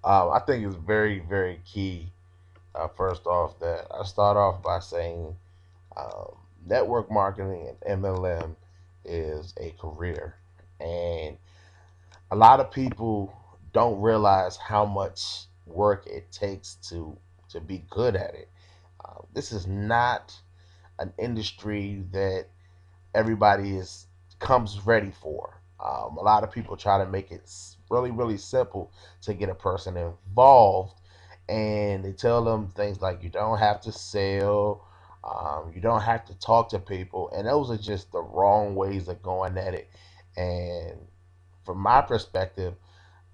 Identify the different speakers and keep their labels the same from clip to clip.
Speaker 1: I think it's very, very key. First off, that I start off by saying um, network marketing and MLM is a career, and a lot of people don't realize how much work it takes to be good at it. This is not an industry that everybody is comes ready for. A lot of people try to make it really, really simple to get a person involved, and they tell them things like you don't have to sell, you don't have to talk to people, and those are just the wrong ways of going at it. And from my perspective,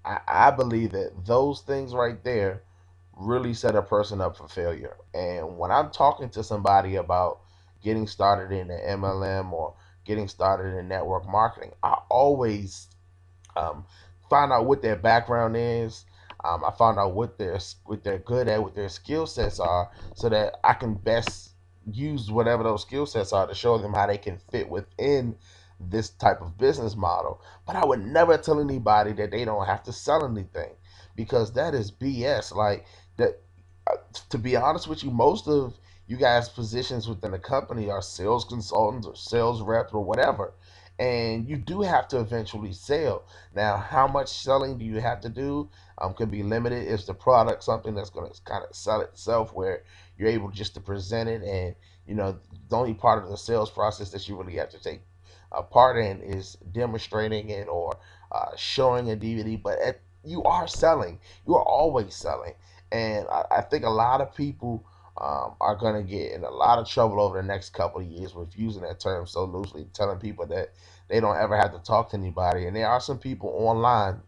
Speaker 1: I believe that those things right there really set a person up for failure. And when I'm talking to somebody about getting started in the MLM or getting started in network marketing, I always um, find out what their background is. I find out what they're good at, what their skill sets are, so that I can best use whatever those skill sets are to show them how they can fit within this type of business model. But I would never tell anybody that they don't have to sell anything, because that is BS. Like that. To be honest with you, most of you guys' positions within the company are sales consultants or sales reps or whatever, and you do have to eventually sell. Now, how much selling do you have to do? Can be limited. Is the product something that's going to kind of sell itself, where you're able just to present it, and the only part of the sales process that you really have to take a part in is demonstrating it or showing a DVD. But you are selling. You are always selling, and I think a lot of people are going to get in a lot of trouble over the next couple of years with using that term so loosely, telling people that they don't ever have to talk to anybody. And there are some people online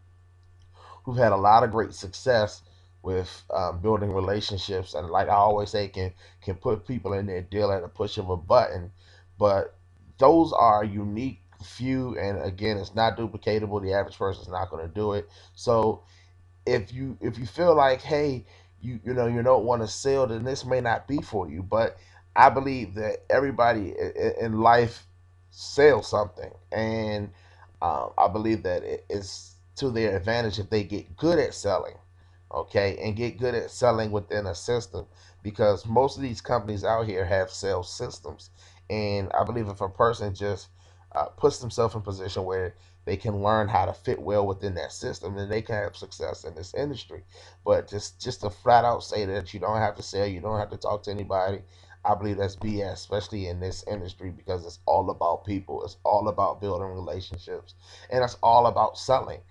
Speaker 1: who've had a lot of great success with building relationships, and like I always say, can put people in their deal at a push of a button. But those are unique few, and again, it's not duplicatable. The average person is not going to do it. So if you feel like, hey, you don't want to sell, then this may not be for you. But I believe that everybody in life sells something, and I believe that it's to their advantage if they get good at selling, okay, and get good at selling within a system, because most of these companies out here have sales systems, and I believe if a person just puts themselves in a position where they can learn how to fit well within that system, then they can have success in this industry. But just to flat out say that you don't have to sell, you don't have to talk to anybody, I believe that's BS, especially in this industry, because it's all about people, it's all about building relationships, and it's all about selling.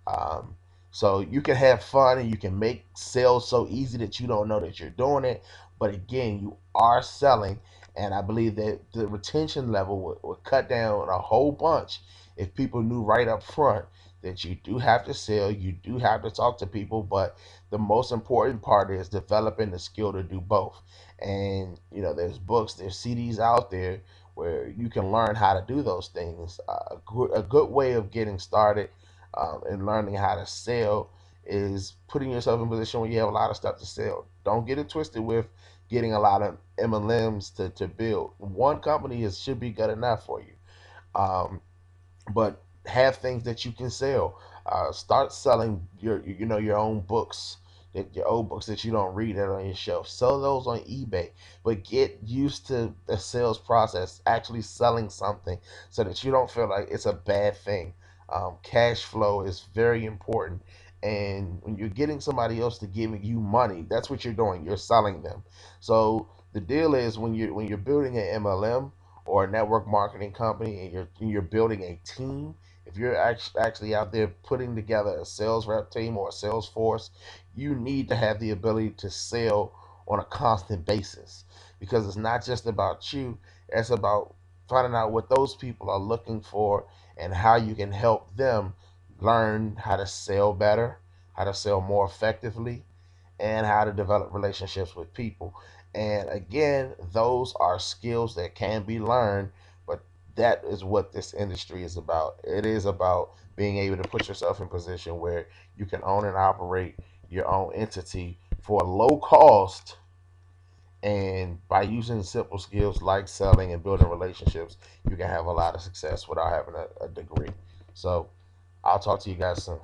Speaker 1: Um, so you can have fun and you can make sales so easy that you don't know that you're doing it. But again, you are selling. And I believe that the retention level would cut down a whole bunch if people knew right up front that you do have to sell, you do have to talk to people, but the most important part is developing the skill to do both. And there's books, there's CDs out there where you can learn how to do those things. A good way of getting started and learning how to sell is putting yourself in a position where you have a lot of stuff to sell. Don't get it twisted with getting a lot of MLMs to build. One company should be good enough for you. Um, but have things that you can sell. Start selling your own books, that your old books that you don't read that are on your shelf. Sell those on eBay, but get used to the sales process, actually selling something, so that you don't feel like it's a bad thing. Cash flow is very important, and when you're getting somebody else to give you money, that's what you're doing. You're selling them. So the deal is, when you're building an MLM or a network marketing company, and you're building a team, if you're actually out there putting together a sales rep team or a sales force, you need to have the ability to sell on a constant basis, because it's not just about you, it's about finding out what those people are looking for and how you can help them learn how to sell better, how to sell more effectively, and how to develop relationships with people. And again, those are skills that can be learned, but that is what this industry is about. It is about being able to put yourself in a position where you can own and operate your own entity for a low cost, and by using simple skills like selling and building relationships, you can have a lot of success without having a degree. So I'll talk to you guys soon.